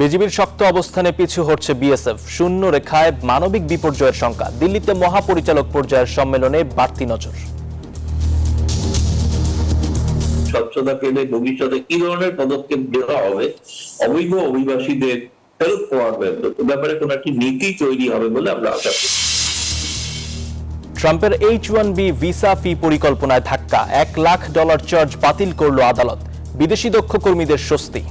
বিজিবির শক্ত অবস্থানে পিছু হটছে বিএসএফ। শূন্য রেখায় মানবিক বিপর্যয়ের শঙ্কা। দিল্লিতে মহাপরিচালক পর্যায়ের সম্মেলনে বাড়তি নজর। স্বচ্ছতা পেলে ভবিষ্যতে কি ধরনের পদক্ষেপ দেওয়া হবে, অবৈধ অভিবাসীদের ফেরত পাওয়ার ব্যাপারে কোন একটি নীতি তৈরি হবে বলে আমরা আশা করি। ট্রাম্পের H-1B ভিসা ফি পরিকল্পনায় ধাক্কা। $1 লাখ চার্জ বাতিল করল আদালত। বিদেশি দক্ষ কর্মীদের স্বস্তি।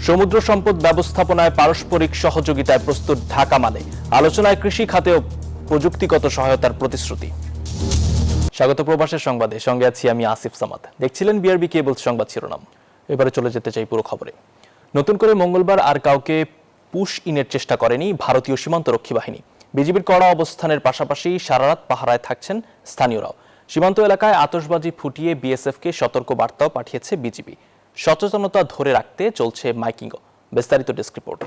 সমুদ্র সম্পদ ব্যবস্থাপনায় পারস্পরিক সহযোগিতায় প্রস্তুত ঢাকা মানে। আলোচনায় কৃষি খাতেও প্রযুক্তিগত সহায়তার প্রতিশ্রুতি। স্বাগত প্রবাসের সংবাদে, সঙ্গে আছি আমি আসিফ সামাদ। দেখছিলেন বিআরবি কেবল সংবাদ শিরোনাম। এবারে চলে যেতে চাই পুরো খবরে। নতুন করে মঙ্গলবার আর কাউকে পুশ ইনের চেষ্টা করেনি ভারতীয় সীমান্তরক্ষী বাহিনী। বিজিবির কড়া অবস্থানের পাশাপাশি সারারাত পাহারায় থাকছেন স্থানীয়রাও। সীমান্ত এলাকায় আতশবাজি ফুটিয়ে বিএসএফকে সতর্ক বার্তাও পাঠিয়েছে বিজিবি। সচেতনতা ধরে রাখতে চলছে মাইকিংও। বিস্তারিত ডেস্ক রিপোর্ট।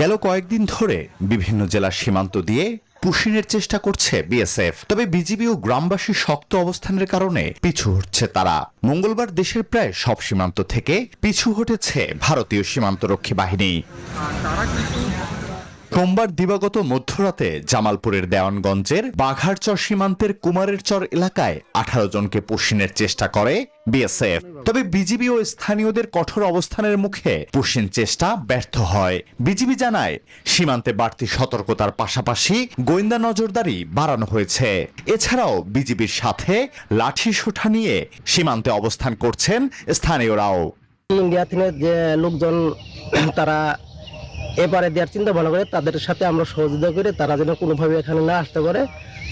গেল কয়েকদিন ধরে বিভিন্ন জেলার সীমান্ত দিয়ে পুশিনের চেষ্টা করছে বিএসএফ। তবে বিজিবি ও গ্রামবাসীর শক্ত অবস্থানের কারণে পিছু হটছে তারা। মঙ্গলবার দেশের প্রায় সব সীমান্ত থেকে পিছু হটেছে ভারতীয় সীমান্তরক্ষী বাহিনী। সোমবার দিবাগত মধ্যরাতে জামালপুরের দেওয়ানগঞ্জের বাঘারচর সীমান্তের কুমারের চর এলাকায় 18 জনকে পুশিনের চেষ্টা করে বিএসএফ। তবে বিজিবি ও স্থানীয়দের কঠোর অবস্থানের মুখে পুশিন চেষ্টা ব্যর্থ হয়। বিজিবি জানায়, সীমান্তে বাড়তি সতর্কতার পাশাপাশি গোয়েন্দা নজরদারি বাড়ানো হয়েছে। এছাড়াও বিজিবির সাথে লাঠি সোঁঠা নিয়ে সীমান্তে অবস্থান করছেন স্থানীয়রাও। ইন্ডিয়া থেকে যে লোকজন তারা এবারে দেওয়ার চিন্তা ভালো করে, তাদের সাথে আমরা সহযোগিতা করে তারা যেন কোনোভাবে এখানে না আসতে পারে,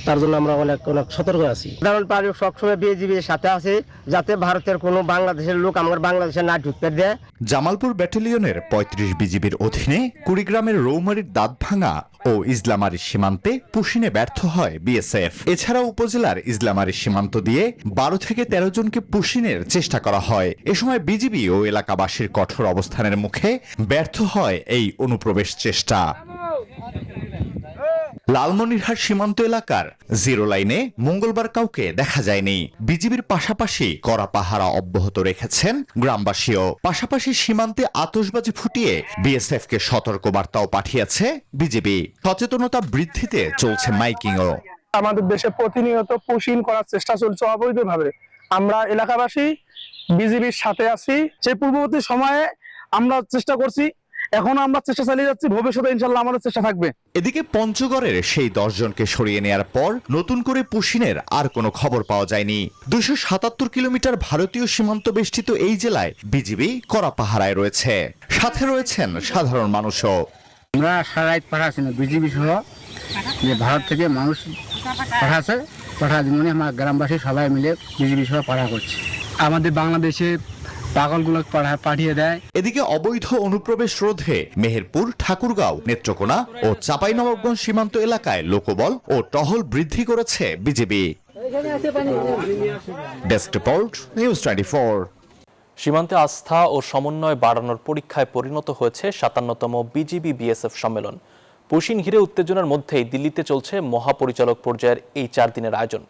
তার জন্য আমরা অনেক সতর্ক আছি। সাধারণ পাবলিক সবসময় বিজিবির সাথে আছে, যাতে ভারতের কোনো বাংলাদেশের লোক আমার বাংলাদেশে না ঢুকতে দেয়। জামালপুর ব্যাটালিয়নের 35 বিজিবির অধীনে কুড়িগ্রামের রৌমারীর দাঁতভাঙা ও ইসলামারী সীমান্তে পুশিনে ব্যর্থ হয় বিএসএফ। এছাড়াও উপজেলার ইসলামারী সীমান্ত দিয়ে 12 থেকে 13 জনকে পুশিনের চেষ্টা করা হয়। এ সময় বিজিবি ও এলাকাবাসীর কঠোর অবস্থানের মুখে ব্যর্থ হয় এই অনুপ্রবেশ চেষ্টা। লালমনিরহাট সীমান্ত এলাকার জিরো লাইনে মঙ্গলবার কাউকে দেখা যায়নি। বিজিবির পাশাপাশি কড়া পাহারা অব্যাহত রেখেছেন গ্রামবাসীও। পাশাপাশি সীমান্তে আতশবাজি ফুটিয়ে বিএসএফ কে সতর্ক বার্তাও পাঠিয়েছে বিজিবি। সচেতনতা বৃদ্ধিতে চলছে মাইকিংও। আমাদের দেশে প্রতিনিয়ত পুশিং করার চেষ্টা চলছে অবৈধভাবে। আমরা এলাকাবাসী বিজিবির সাথে আছি। সেই পূর্ববর্তী সময়ে আমরা চেষ্টা করছি, এখন আমরা চেষ্টা চালিয়ে যাচ্ছি, ভবিষ্যতে ইনশাল্লাহ আমাদের চেষ্টা থাকবে। এদিকে পঞ্চগড়ের সেই 10 জনকে সরিয়ে নেওয়ার পর নতুন করে পুশিনের আর কোনো খবর পাওয়া যায়নি। 277 কিলোমিটার ভারতীয় সীমান্ত বেষ্টিত এই জেলায় বিজিবি কড়া পাহারায় রয়েছে, সাথে রয়েছেন সাধারণ মানুষও। আমরা সারাইত পাঠাচ্ছি না, বিজিবি সহ যে ভারত থেকে মানুষ পাঠাচ্ছে, মানে আমার গ্রামবাসী সবাই মিলে বিজিবি সহ পাঠা করছে। আমাদের বাংলাদেশে পাগলগুলো পাঠিয়ে দেয়। এদিকে অবৈধ অনুপ্রবেশ রোধে মেহেরপুর, ঠাকুরগাঁও, নেত্রকোনা ও চাঁপাইনবাবগঞ্জ সীমান্ত এলাকায় লোকবল ও টহল বৃদ্ধি করেছে বিজিবি। Desk report, news 24। সীমান্তে আস্থা ও সমন্বয় বাড়ানোর পরীক্ষায় পরিণত হয়েছে 57তম বিজিবি বিএসএফ সম্মেলন। পুশিন ঘিরে উত্তেজনার মধ্যেই দিল্লিতে চলছে মহাপরিচালক পর্যায়ের এই 4 দিনের আয়োজন।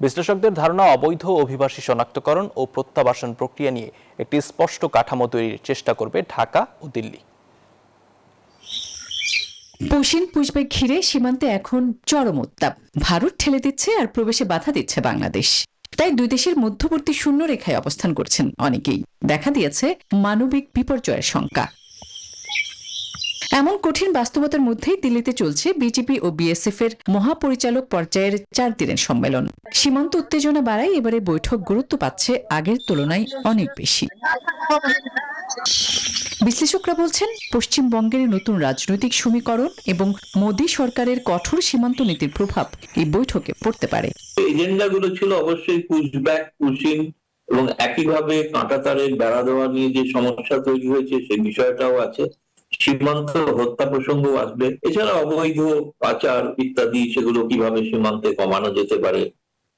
বিশ্লেষকদের ধারণা, অবৈধ অভিবাসী শনাক্তকরণ ও প্রত্যাবাসন প্রক্রিয়া নিয়ে একটি স্পষ্ট কাঠামো তৈরির চেষ্টা করবে ঢাকা ও দিল্লি। পুশিন পুশব্যাক ঘিরে সীমান্তে এখন চরম উত্তাপ। ভারত ঠেলে দিচ্ছে আর প্রবেশে বাধা দিচ্ছে বাংলাদেশ। তাই দুই দেশের মধ্যবর্তী শূন্য রেখায় অবস্থান করছেন অনেকেই। দেখা দিয়েছে মানবিক বিপর্যয়ের শঙ্কা। এমন কঠিন বাস্তবতার মধ্যেই দিল্লিতে চলছে বিজিবি ও বিএসএফ এর মহাপরিচালক পর্যায়ের 4 দিনের সম্মেলন। সীমান্ত উত্তেজনা বাড়ায় এবারে বৈঠক গুরুত্ব পাচ্ছে আগের তুলনায় অনেক বেশি। বিশ্লেষকরা বলছেন, পশ্চিমবঙ্গের নতুন রাজনৈতিক সমীকরণ এবং মোদী সরকারের কঠোর সীমান্ত নীতির প্রভাব এই বৈঠকে পড়তে পারে। এজেন্ডাগুলো ছিল অবশ্যই পুশব্যাক, পুশিং এবং একইভাবে কাঁটাতারের বেড়া দেওয়া নিয়ে যে সমস্যা তৈরি হয়েছে সেই বিষয়টাও আছে। সীমান্ত হত্যা প্রসঙ্গ আসবে। এছাড়া অবৈধ পাচার ইত্যাদি, সেগুলো কিভাবে সীমান্তে কমানো যেতে পারে,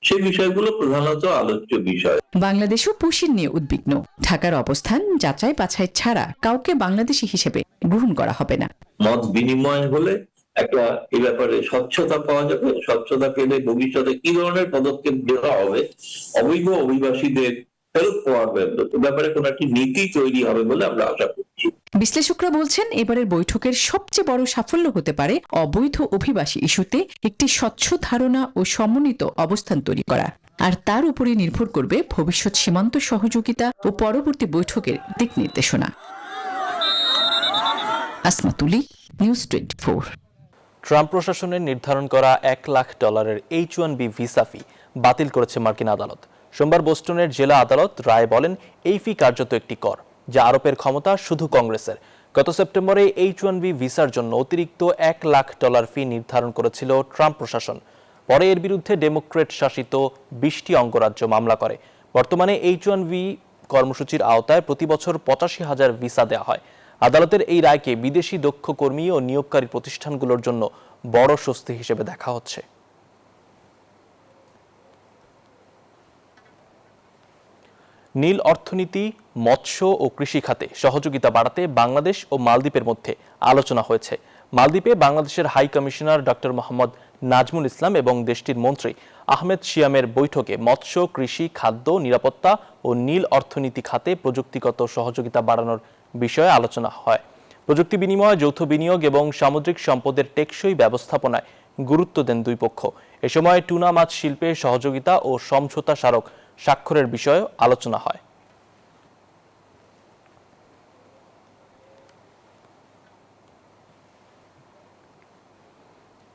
সেই বিষয়গুলো প্রধানত আলোচ্য বিষয়। বাংলাদেশও পুশিন নিয়ে উদ্বিগ্ন। ঢাকার অবস্থান যাচাই বাছাই ছাড়া কাউকে বাংলাদেশি হিসেবে গ্রহণ করা হবে না। মত বিনিময় হলে একটা এই ব্যাপারে স্বচ্ছতা পাওয়া যাবে। স্বচ্ছতা পেলে ভবিষ্যতে কি ধরনের পদক্ষেপ দেওয়া হবে, অবৈধ অভিবাসীদের ফেরত পাওয়ার ব্যাপারে কোনো একটি নীতি তৈরি হবে বলে আমরা আশা করছি। বিশ্লেষকরা বলছেন এবারের বৈঠকের সবচেয়ে বড় সাফল্য হতে পারে অবৈধ অভিবাসী ইস্যুতে একটি স্বচ্ছ ধারণা ও সমন্বিত অবস্থান তৈরি করা, আর তার উপরে নির্ভর করবে ভবিষ্যৎ সীমান্ত সহযোগিতা ও পরবর্তী বৈঠকের দিক নির্দেশনা। আসমাতুলি, নিউজ 24। ট্রাম্প প্রশাসনের নির্ধারণ করা $1,00,000 H-1B ভিসা ফি বাতিল করেছে মার্কিন আদালত। সোমবার বোস্টনের জেলা আদালত রায়ে বলেন, এই ফি কার্যত একটি কর, যা আরোপের ক্ষমতা শুধু কংগ্রেসের। গত সেপ্টেম্বরে H-1B ভিসার জন্য অতিরিক্ত $1,00,000 ফি নির্ধারণ করেছিল ট্রাম্প প্রশাসন। পরে এর বিরুদ্ধে ডেমোক্রেট শাসিত 20টি অঙ্গরাজ্য মামলা করে। বর্তমানে H-1B কর্মসূচির আওতায় প্রতি বছর 85,000 ভিসা দেওয়া হয়। আদালতের এই রায়কে বিদেশি দক্ষ কর্মী ও নিয়োগকারী প্রতিষ্ঠানগুলোর জন্য বড় স্বস্তি হিসেবে দেখা হচ্ছে। নীল অর্থনীতি, মৎস্য ও কৃষি খাতে সহযোগিতা বাড়াতে বাংলাদেশ ও মালদ্বীপের মধ্যে আলোচনা হয়েছে। মালদ্বীপে বাংলাদেশের high commissioner doctor Mohammad Nazmul Islam এবং দেশটির মন্ত্রী আহমেদ শিয়ামের বৈঠকে মৎস্য, কৃষি, খাদ্য, নিরাপত্তা ও নীল অর্থনীতি খাতে প্রযুক্তিগত সহযোগিতা বাড়ানোর বিষয়ে আলোচনা হয়। প্রযুক্তি বিনিময়, যৌথ বিনিয়োগ এবং সামুদ্রিক সম্পদের টেকসই ব্যবস্থাপনায় গুরুত্ব দেন দুই পক্ষ। এ সময় টুনা মাছ শিল্পে সহযোগিতা ও সমঝোতা স্মারক স্বাক্ষরের বিষয়ে আলোচনা হয়।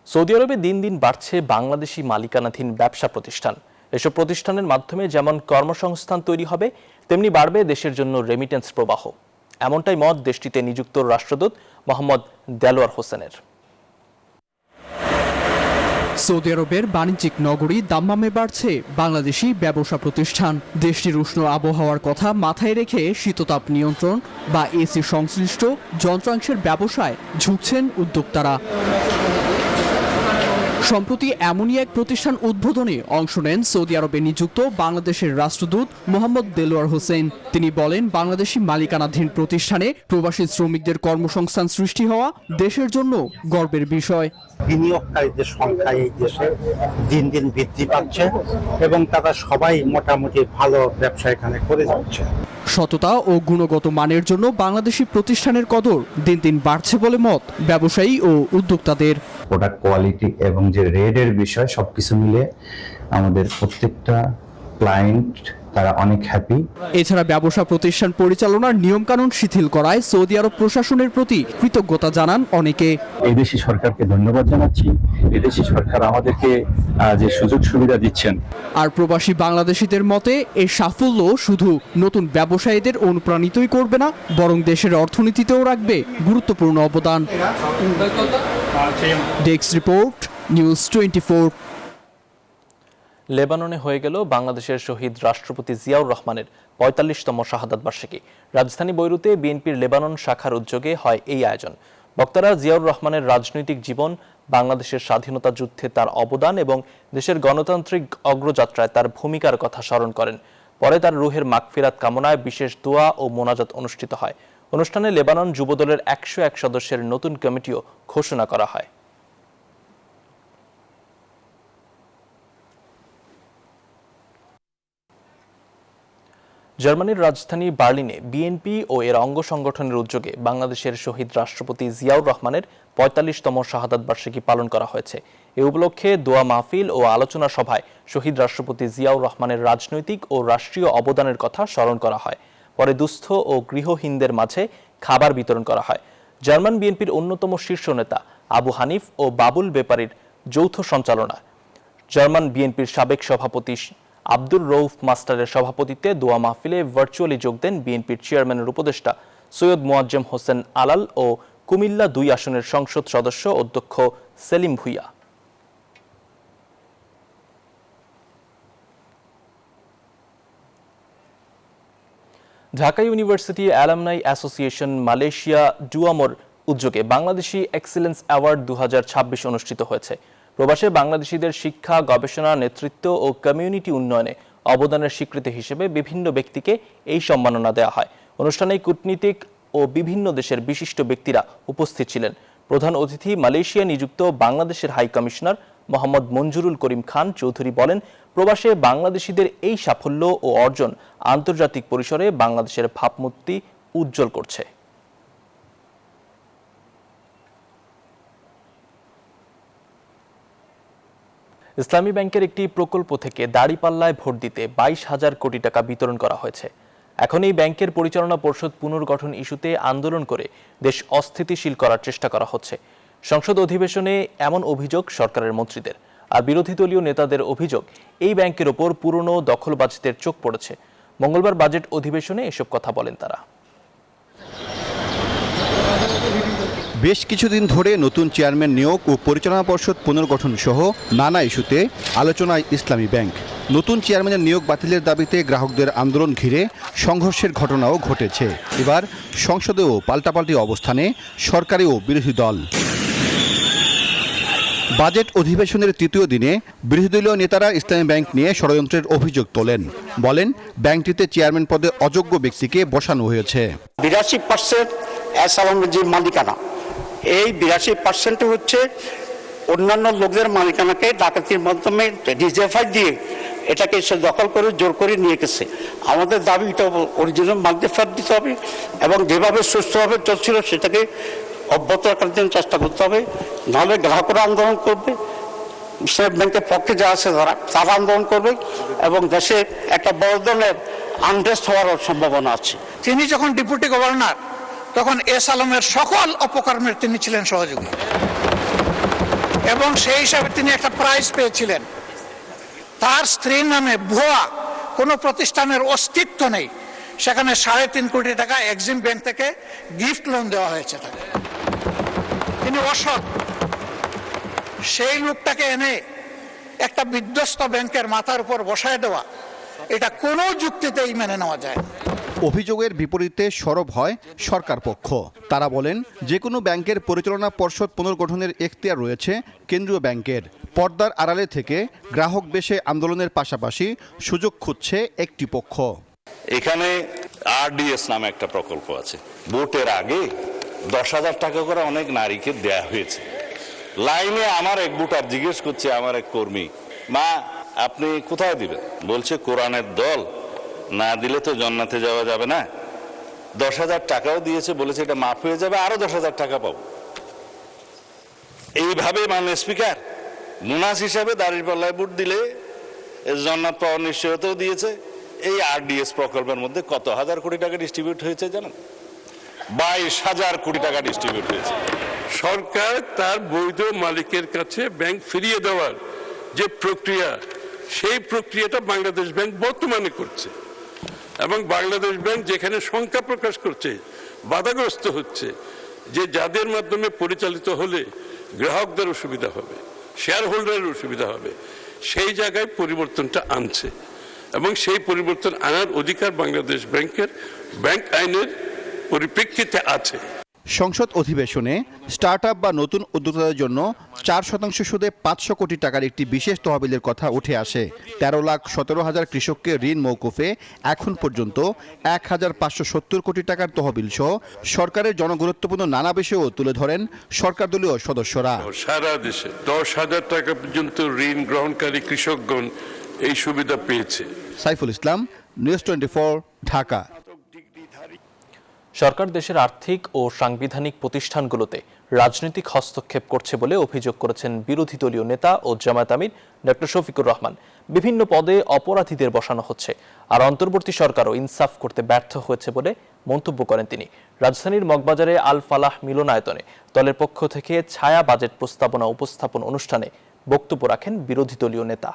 সৌদি আরবে দিন দিন বাড়ছে বাংলাদেশি মালিকানাধীন ব্যবসা প্রতিষ্ঠান। এসব প্রতিষ্ঠানের মাধ্যমে যেমন কর্মসংস্থান তৈরি হবে, তেমনি বাড়বে দেশের জন্য রেমিটেন্স প্রবাহ। এমনটাই মত দেশটিতে নিযুক্ত রাষ্ট্রদূত মোহাম্মদ দেলোয়ার হোসেনের। সৌদি আরবের বাণিজ্যিক নগরী দাম্মামে বাড়ছে বাংলাদেশি ব্যবসা প্রতিষ্ঠান। দেশটির উষ্ণ আবহাওয়ার কথা মাথায় রেখে শীততাপ নিয়ন্ত্রণ বা এসি সংশ্লিষ্ট যন্ত্রাংশের ব্যবসায় ঝুঁকছেন উদ্যোক্তারা। সম্প্রতি এমনই এক প্রতিষ্ঠান উদ্বোধনে অংশ নেন সৌদি আরবে নিযুক্ত বাংলাদেশের রাষ্ট্রদূত মোহাম্মদ দেলোয়ার হোসেন। তিনি বলেন, বাংলাদেশি মালিকানাধীন প্রতিষ্ঠানে প্রবাসী শ্রমিকদের কর্মসংস্থান সৃষ্টি হওয়া দেশের জন্য গর্বের বিষয়। বিনিয়োগকারীদের সংখ্যা এই দেশে দিন দিন বৃদ্ধি পাচ্ছে এবং তারা সবাই মোটামুটি ভালো ব্যবসা এখানে করে যাচ্ছে। সততা ও গুণগত মানের জন্য বাংলাদেশি প্রতিষ্ঠানের কদর দিন দিন বাড়ছে বলে মত ব্যবসায়ী ও উদ্যোক্তাদের। প্রোডাক্ট কোয়ালিটি এবং যে রেটের বিষয় সবকিছু মিলে আমাদের প্রত্যেকটা ক্লায়েন্ট তারা অনেক হ্যাপি। এছাড়া ব্যবসা প্রতিষ্ঠান পরিচালনার নিয়মকানুন শিথিল করায় সৌদি আরব প্রশাসনের প্রতি কৃতজ্ঞতা জানান অনেকে। এদেশি সরকারকে ধন্যবাদ জানাচ্ছি, এদেশি সরকার আমাদেরকে যে সুযোগ সুবিধা দিচ্ছেন। আর প্রবাসী বাংলাদেশিদের মতে এই সাফল্য শুধু নতুন ব্যবসায়ীদের অনুপ্রাণিতই করবে না, বরং দেশের অর্থনীতিতেও রাখবে গুরুত্বপূর্ণ অবদান। Desk report, news 24। লেবাননে হয়ে গেল বাংলাদেশের শহীদ রাষ্ট্রপতি জিয়াউর রহমানের 45তম শাহাদাত বার্ষিকী। রাজধানী বৈরুতে বিএনপির লেবানন শাখার উদ্যোগে হয় এই আয়োজন। বক্তারা জিয়াউর রহমানের রাজনৈতিক জীবন, বাংলাদেশের স্বাধীনতা যুদ্ধে তার অবদান এবং দেশের গণতান্ত্রিক অগ্রযাত্রায় তার ভূমিকার কথা স্মরণ করেন। পরে তার রুহের মাগফিরাত কামনায় বিশেষ দোয়া ও মোনাজাত অনুষ্ঠিত হয়। অনুষ্ঠানে লেবানন যুবদলের 101 সদস্যের নতুন কমিটিও ঘোষণা করা হয়। জার্মানির রাজধানী বার্লিনে বিএনপি ও এর অঙ্গ সংগঠনের উদ্যোগে বাংলাদেশের শহীদ রাষ্ট্রপতি জিয়াউর রহমানের 45তম শাহাদাত বার্ষিকী পালন করা হয়েছে। এ উপলক্ষে দোয়া মাহফিল ও আলোচনা সভায় শহীদ রাষ্ট্রপতি জিয়াউর রহমানের রাজনৈতিক ও রাষ্ট্রীয় অবদানের কথা স্মরণ করা হয়। পরে দুস্থ ও গৃহহীনদের মাঝে খাবার বিতরণ করা হয়। জার্মান বিএনপির অন্যতম শীর্ষ নেতা আবু হানিফ ও বাবুল বেপারীর যৌথ সঞ্চালনা, জার্মান বিএনপির সাবেক সভাপতি আব্দুর রউফ মাস্টারের সভাপতিত্বে দোয়া মাহফিলে ভার্চুয়ালি যোগ দেন বিএনপির চেয়ারম্যানের উপদেষ্টা সৈয়দ মোয়াজ্জেম হোসেন আলাল ও কুমিল্লা 2 আসনের সংসদ সদস্য অধ্যক্ষ Selim Bhuiyan. Dhaka University Alumni Association Malaysia ডুয়ামোর উদ্যোগে বাংলাদেশি এক্সিলেন্স অ্যাওয়ার্ড 2026 অনুষ্ঠিত হয়েছে। প্রবাসে বাংলাদেশিদের শিক্ষা, গবেষণা, নেতৃত্ব ও কমিউনিটি উন্নয়নে অবদানের স্বীকৃতি হিসেবে বিভিন্ন ব্যক্তিকে এই সম্মাননা দেওয়া হয়। অনুষ্ঠানে কূটনীতিক ও বিভিন্ন দেশের বিশিষ্ট ব্যক্তিরা উপস্থিত ছিলেন। প্রধান অতিথি মালয়েশিয়া নিযুক্ত বাংলাদেশের হাই কমিশনার মোহাম্মদ মঞ্জুরুল করিম খান চৌধুরী বলেন, প্রবাসে বাংলাদেশিদের এই সাফল্য ও অর্জন আন্তর্জাতিক পরিসরে বাংলাদেশের ভাবমূর্তি উজ্জ্বল করছে। ইসলামী ব্যাংকের একটি প্রকল্প থেকে দাঁড়িপাল্লায় ভোট দিতে 22,000 কোটি টাকা বিতরণ করা হয়েছে। এখন এই ব্যাংকের পরিচালনা পর্ষদ পুনর্গঠন ইস্যুতে আন্দোলন করে দেশ অস্থিতিশীল করার চেষ্টা করা হচ্ছে। সংসদ অধিবেশনে এমন অভিযোগ সরকারের মন্ত্রীদের, আর বিরোধী দলীয় নেতাদের অভিযোগ এই ব্যাংকের ওপর পুরনো দখলবাজদের চোখ পড়েছে। মঙ্গলবার বাজেট অধিবেশনে এসব কথা বলেন তারা। বেশ কিছুদিন ধরে নতুন চেয়ারম্যান নিয়োগ ও পরিচালনা পর্ষদ পুনর্গঠন সহ নানা ইস্যুতে আলোচনায় ইসলামী ব্যাংক। নতুন চেয়ারম্যানের নিয়োগ বাতিলের দাবিতে গ্রাহকদের আন্দোলন ঘিরে সংঘর্ষের ঘটনাও ঘটেছে। এবার সংসদেও পাল্টাপাল্টি অবস্থানে সরকারি ও বিরোধী দল। বাজেট অধিবেশনের তৃতীয় দিনে বিরোধী দলীয় নেতারা ইসলামী ব্যাংক নিয়ে ষড়যন্ত্রের অভিযোগ তোলেন। বলেন, ব্যাংকটিতে চেয়ারম্যান পদে অযোগ্য ব্যক্তিকে বসানো হয়েছে। 82% এসালামের যে মালিকানা, এই 82% হচ্ছে অন্যান্য লোকদের মালিকানাকে ডাকাতির মাধ্যমে ডিজেফাই দিয়ে এটাকে সে দখল করে জোর করে নিয়ে গেছে। আমাদের দাবি এটা অরিজিনাল মালিকদের ফেরত দিতে হবে এবং যেভাবে সুস্থভাবে চলছিল সেটাকে অব্যাহত রাখার জন্য চেষ্টা করতে হবে। নাহলে গ্রাহকরা আন্দোলন করবে, ইসলামী ব্যাংকের পক্ষে যা আছে তারা আন্দোলন করবে এবং দেশে একটা বড় ধরনের আনরেস্ট হওয়ার সম্ভাবনা আছে। তিনি যখন ডেপুটি গভর্নর তখন এস আলমের সকল অপকর্মের তিনি ছিলেন সহযোগী এবং সেই হিসাবে তিনি একটা প্রাইজ পেয়েছিলেন। তার স্ত্রীর নামে ভুয়া কোনো প্রতিষ্ঠানের অস্তিত্ব নেই, সেখানে 3.5 কোটি টাকা এক্সিম ব্যাংক থেকে গিফট লোন দেওয়া হয়েছে তাকে। তিনি অসৎ। সেই লোকটাকে এনে একটা বিধ্বস্ত ব্যাংকের মাথার উপর বসায় দেওয়া, এটা কোনো যুক্তিতেই মেনে নেওয়া যায় না। অভিযোগের বিপরীতে সরব হয় সরকার পক্ষ। তারা বলেন, যে কোনো ব্যাংকের পরিচালনা পর্ষদ পুনর্গঠনের এখতিয়ার রয়েছে কেন্দ্রীয় ব্যাংকের। পর্দার আড়ালে থেকে গ্রাহক বেশে আন্দোলনের পাশাপাশি সুযোগ খুঁজছে একটি পক্ষ। এখানে আরডিএস নামে একটা প্রকল্প আছে। ভোটের আগে 10,000 টাকা করে অনেক নারীকে দেয়া হয়েছে। লাইনে আমার এক ভোটার জিজ্ঞেস করছে, আমার এক কর্মী, মা আপনি কোথায় দিবেন? বলছে কোরআনের দল, না দিলে তো জান্নাতে যাওয়া যাবে না। 10,000 টাকাও দিয়েছে, বলেছে এটা মাফ হয়ে যাবে, আরো 10,000 টাকা পাবো। এইভাবে মাননীয় স্পিকার মুনাস হিসাবে দাঁড়িপাল্লায় ভোট দিলে জান্নাত পাওয়ার নিশ্চয়তাও দিয়েছে। এই আরডিএস প্রকল্পের মধ্যে কত হাজার কোটি টাকা ডিস্ট্রিবিউট হয়েছে জানেন? 22,000 কোটি টাকা ডিস্ট্রিবিউট হয়েছে। সরকার তার বৈধ মালিকের কাছে ব্যাংক ফিরিয়ে দেওয়ার যে প্রক্রিয়া, সেই প্রক্রিয়াটা বাংলাদেশ ব্যাংক বর্তমানে করছে এবং বাংলাদেশ ব্যাংক যেখানে শঙ্কা প্রকাশ করছে, বাধাগ্রস্ত হচ্ছে যে যাদের মাধ্যমে পরিচালিত হলে গ্রাহকদের সুবিধা হবে, শেয়ার হোল্ডারের সুবিধা হবে, সেই জায়গায় পরিবর্তনটা আনছে এবং সেই পরিবর্তন আনার অধিকার বাংলাদেশ ব্যাংকের ব্যাংক আইনের পরিপ্রেক্ষিতে আছে। সংসদ অধিবেশনে স্টার্টআপ বা নতুন উদ্যোক্তাদের জন্য 4% সুদে 500 কোটি টাকার একটি বিশেষ তহবিলের কথা উঠে আসে। 13,17,000 কৃষককে ঋণ মওকুফে এখন পর্যন্ত 1,570 কোটি টাকার তহবিল সহ সরকারের জনগুরুত্বপূর্ণ নানা বিষয়ও তুলে ধরেন সরকার দলীয় সদস্যরা। সারা দেশে 10,000 টাকা পর্যন্ত ঋণ গ্রহণকারী কৃষকগণ এই সুবিধা পেয়েছে। সাইফুল ইসলাম, নিউজ 24, ঢাকা। সরকার দেশের আর্থিক ও সাংবিধানিক প্রতিষ্ঠানগুলোতে রাজনৈতিক হস্তক্ষেপ করছে বলে অভিযোগ করেছেন বিরোধী দলীয় নেতা ও জামায়াত আমির ডক্টর শফিকুর রহমান। বিভিন্ন পদে অপরাধীদের বসানো হচ্ছে, আর অন্তর্বর্তী সরকারও ইনসাফ করতে ব্যর্থ হয়েছে বলে মন্তব্য করেন তিনি। রাজধানীর মগবাজারে আল ফালাহ মিলনায়তনে দলের পক্ষ থেকে ছায়া বাজেট প্রস্তাবনা উপস্থাপন অনুষ্ঠানে বক্তব্য রাখেন বিরোধী দলীয় নেতা।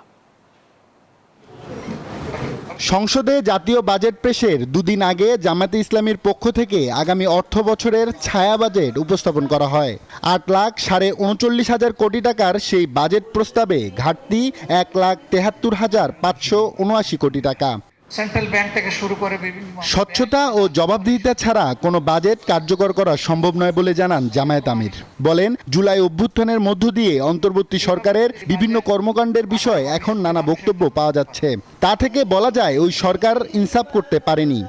সংসদে জাতীয় বাজেট পেশের দুদিন আগে জামায়াতে ইসলামীর পক্ষ থেকে আগামী অর্থ বছরের ছায়া বাজেট উপস্থাপন করা হয়। 8,39,000 কোটি টাকার সেই বাজেট প্রস্তাবে ঘাটতি 1,73,579 কোটি টাকা। সেন্ট্রাল ব্যাংক থেকে শুরু করে বিভিন্ন স্বচ্ছতা ও জবাবদিহিতা ছাড়া কোনো বাজেট কার্যকর করা সম্ভব নয় বলে জানান জামায়াত আমির। বলেন, জুলাই অভ্যুত্থানের মধ্য দিয়ে অন্তর্বর্তী সরকারের বিভিন্ন কর্মকাণ্ডের বিষয়ে এখন নানা বক্তব্য পাওয়া যাচ্ছে। তা থেকে বলা যায় ওই সরকার ইনসাফ করতে পারেনি।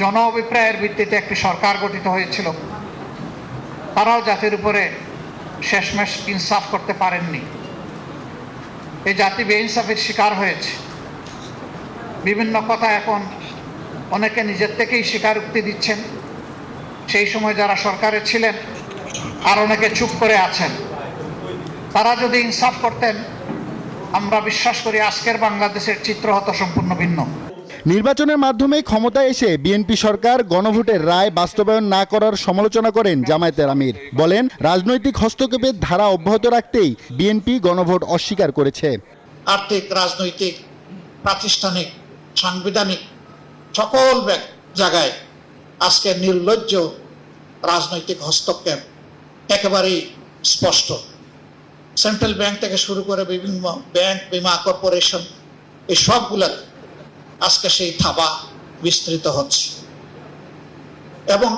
জন অভিপ্রায়ের ভিত্তিতে একটি সরকার গঠিত হয়েছিল, তারাও জাতির উপরে শেষমেশ ইনসাফ করতে পারেননি। এই জাতি বেইনসাফের শিকার হয়েছে। বিভিন্ন কথা এখন অনেকে নিজের থেকেই স্বীকারোক্তি দিচ্ছেন। সেই সময় যারা সরকারে ছিলেন আর অনেকে চুপ করে আছেন, তারা যদি ইনসাফ করতেন, আমরা বিশ্বাস করি আজকের বাংলাদেশের চিত্র হতো সম্পূর্ণ ভিন্ন। নির্বাচনের মাধ্যমে ক্ষমতায় এসে বিএনপি সরকার গণভোটের রায় বাস্তবায়ন না করার সমালোচনা করেন জামায়াতের আমির। বলেন, রাজনৈতিক হস্তক্ষেপের ধারা অব্যাহত রাখতেই বিএনপি গণভোট অস্বীকার করেছে। আর্থিক, রাজনৈতিক, প্রাতিষ্ঠানিক, সাংবিধানিক সকল জায়গায় আজকে নির্লজ্জ রাজনৈতিক হস্তক্ষেপ একেবারেই স্পষ্ট। সেন্ট্রাল ব্যাংক থেকে শুরু করে বিভিন্ন ব্যাংক, বীমা কর্পোরেশন, এই সবগুলা আজকে সেই থাবা বিস্তৃত হচ্ছে এবং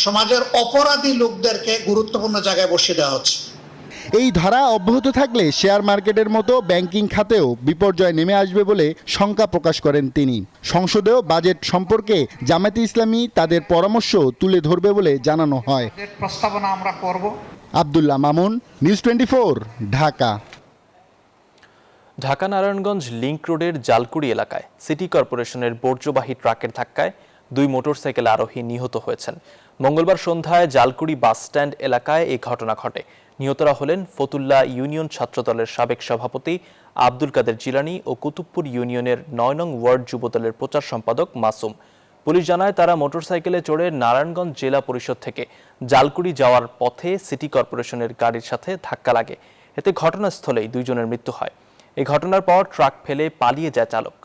সমাজের অপরাধী লোকদেরকে গুরুত্বপূর্ণ জায়গায় বসিয়ে দেওয়া হচ্ছে। এই ধারা অব্যাহত থাকলে শেয়ার মার্কেটের মতো ব্যাংকিং খাতেও বিপর্যয় নেমে আসবে বলে শঙ্কা প্রকাশ করেন তিনি। সংসদেও বাজেট সম্পর্কে জামায়াতে ইসলামী তাদের পরামর্শ তুলে ধরবে বলে জানানো হয়। প্রস্তাবনা আমরা করব। আব্দুল্লাহ মামুন, নিউজ 24, ঢাকা। ঢাকা নারায়ণগঞ্জ লিংক রোডের জালকুড়ি এলাকায় সিটি কর্পোরেশনের বর্জ্যবাহী ট্রাকের ধাক্কায় 2 মোটরসাইকেল আরোহী নিহত হয়েছেন। মঙ্গলবার সন্ধ্যায় জালকুড়ি বাস স্ট্যান্ড এলাকায় এই ঘটনা ঘটে। নিহতরা হলেন ফতুল্লা ইউনিয়ন ছাত্রদলের সাবেক সভাপতি আব্দুল কাদের জিলানী ও কুতুবপুর ইউনিয়নের 9 নং ওয়ার্ড যুবদলের প্রচার সম্পাদক মাসুম। পুলিশ জানায়, তারা মোটরসাইকেলে চড়ে নারায়ণগঞ্জ জেলা পরিষদ থেকে জালকুড়ি যাওয়ার পথে সিটি কর্পোরেশনের গাড়ির সাথে ধাক্কা লাগে। এতে ঘটনাস্থলেই 2 জনের মৃত্যু হয়। এই ঘটনার পর ট্রাক ফেলে পালিয়ে যায় চালক।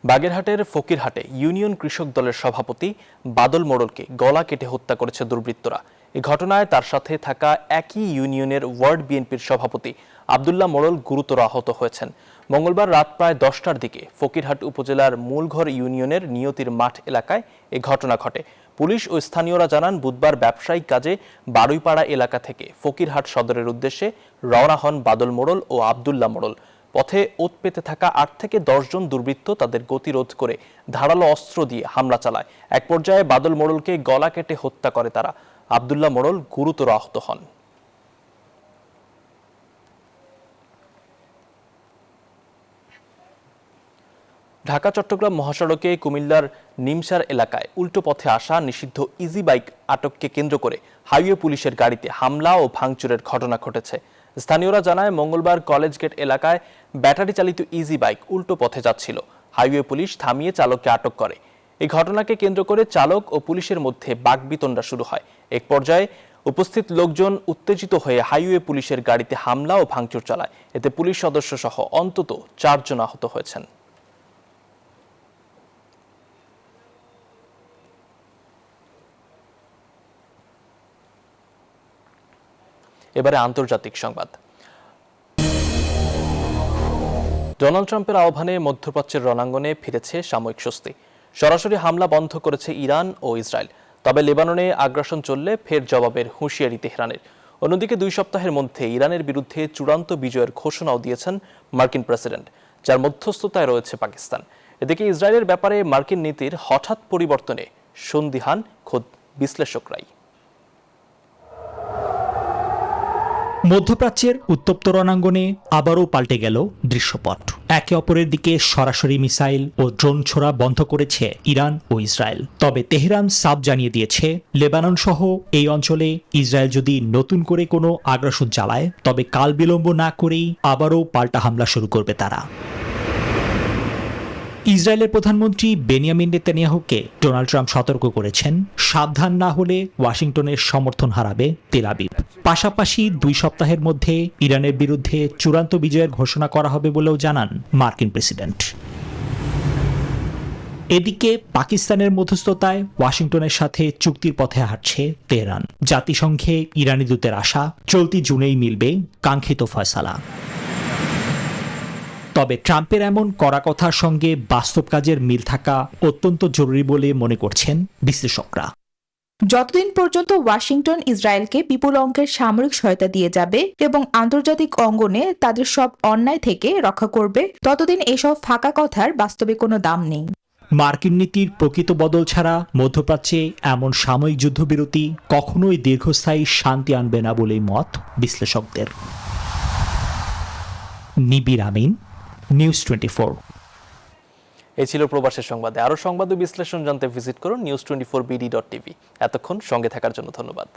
বাগেরহাটের ফকিরহাটে ইউনিয়ন কৃষক দলের সভাপতি বাদল মোড়লকে গলা কেটে হত্যা করেছে দুর্বৃত্তরা। এই ঘটনায় তার সাথে থাকা একই ইউনিয়নের ওয়ার্ড বিএনপির সভাপতি আব্দুল্লাহ মোড়ল গুরুতর আহত হয়েছেন। মঙ্গলবার রাত প্রায় 10টার দিকে ফকিরহাট উপজেলার মূলঘর ইউনিয়নের নিয়তির মাঠ এলাকায় এই ঘটনা ঘটে। পুলিশ ও স্থানীয়রা জানান, বুধবার ব্যবসায়িক কাজে বারুইপাড়া এলাকা থেকে ফকিরহাট সদরের উদ্দেশ্যে রওনা হন বাদল মোড়ল ও আব্দুল্লাহ মোড়ল। পথে ওত পেতে থাকা 8 থেকে 10 জন দুর্বৃত্ত তাদের গতিরোধ করে ধারালো অস্ত্র দিয়ে হামলা চালায়। এক পর্যায়ে বাদল মোড়লকে গলা কেটে হত্যা করে তারা। আব্দুল্লাহ মোড়ল গুরুতর আহত হন। ঢাকা চট্টগ্রাম মহাসড়কে কুমিল্লার নিমসার এলাকায় উল্টো পথে আসা নিষিদ্ধ ইজি বাইক আটককে কেন্দ্র করে হাইওয়ে পুলিশের গাড়িতে হামলা ও ভাঙচুরের ঘটনা ঘটেছে। স্থানীয়রা জানায়, মঙ্গলবার কলেজ গেট এলাকায় ব্যাটারি চালিত ইজি বাইক উল্টো পথে যাচ্ছিল। হাইওয়ে পুলিশ থামিয়ে চালককে আটক করে। এই ঘটনাকে কেন্দ্র করে চালক ও পুলিশের মধ্যে বাকবিতণ্ডা শুরু হয়। এক পর্যায়ে উপস্থিত লোকজন উত্তেজিত হয়ে হাইওয়ে পুলিশের গাড়িতে হামলা ও ভাঙচুর চালায়। এতে পুলিশ সদস্য সহ অন্তত 4 জন আহত হয়েছেন। এবারে আন্তর্জাতিক সংবাদ। ডোনাল্ড ট্রাম্পের আহ্বানে মধ্যপ্রাচ্যের রণাঙ্গনে ফিরেছে সাময়িক স্বস্তি। সরাসরি হামলা বন্ধ করেছে ইরান ও ইসরায়েল। তবে লেবাননে আগ্রাসন চললে ফের জবাবের হুঁশিয়ারি তেহরানের। অন্যদিকে 2 সপ্তাহের মধ্যে ইরানের বিরুদ্ধে চূড়ান্ত বিজয়ের ঘোষণাও দিয়েছেন মার্কিন প্রেসিডেন্ট, যার মধ্যস্থতায় রয়েছে পাকিস্তান। এদিকে ইসরায়েলের ব্যাপারে মার্কিন নীতির হঠাৎ পরিবর্তনে সন্দিহান খোদ বিশ্লেষকরাই। মধ্যপ্রাচ্যের উত্তপ্ত রণাঙ্গনে আবারও পাল্টে গেল দৃশ্যপট। একে অপরের দিকে সরাসরি মিসাইল ও ড্রোন ছোড়া বন্ধ করেছে ইরান ও ইসরায়েল। তবে তেহরান সাফ জানিয়ে দিয়েছে, লেবানন সহ এই অঞ্চলে ইসরায়েল যদি নতুন করে কোনো আগ্রাসন চালায়, তবে কাল বিলম্ব না করেই আবারও পাল্টা হামলা শুরু করবে তারা। ইসরায়েলের প্রধানমন্ত্রী বেনিয়ামিন নেতানিয়াহুকে ডোনাল্ড ট্রাম্প সতর্ক করেছেন, সাবধান না হলে ওয়াশিংটনের সমর্থন হারাবে তেল আবিব। পাশাপাশি 2 সপ্তাহের মধ্যে ইরানের বিরুদ্ধে চূড়ান্ত বিজয়ের ঘোষণা করা হবে বলেও জানান মার্কিন প্রেসিডেন্ট। এদিকে পাকিস্তানের মধ্যস্থতায় ওয়াশিংটনের সাথে চুক্তির পথে হাঁটছে তেহরান। জাতিসংঘে ইরানি দূতের আশা, চলতি জুনেই মিলবে কাঙ্ক্ষিত ফয়সালা। তবে ট্রাম্পের এমন কড়া কথার সঙ্গে বাস্তব কাজের মিল থাকা অত্যন্ত জরুরি বলে মনে করছেন বিশ্লেষকরা। যতদিন পর্যন্ত ওয়াশিংটন ইসরায়েলকে বিপুল অঙ্কের সামরিক সহায়তা দিয়ে যাবে এবং আন্তর্জাতিক অঙ্গনে তাদের সব অন্যায় থেকে রক্ষা করবে, ততদিন এসব ফাঁকা কথার বাস্তবে কোনো দাম নেই। মার্কিন নীতির প্রকৃত বদল ছাড়া মধ্যপ্রাচ্যে এমন সাময়িক যুদ্ধবিরতি কখনোই দীর্ঘস্থায়ী শান্তি আনবে না বলেই মত বিশ্লেষকদের। নিবির আমিন, নিউজ 24। এই ছিল প্রবাসের সংবাদে। আরো সংবাদ ও বিশ্লেষণ জানতে ভিজিট করুন news24bd.tv। এতক্ষণ সঙ্গে থাকার জন্য ধন্যবাদ।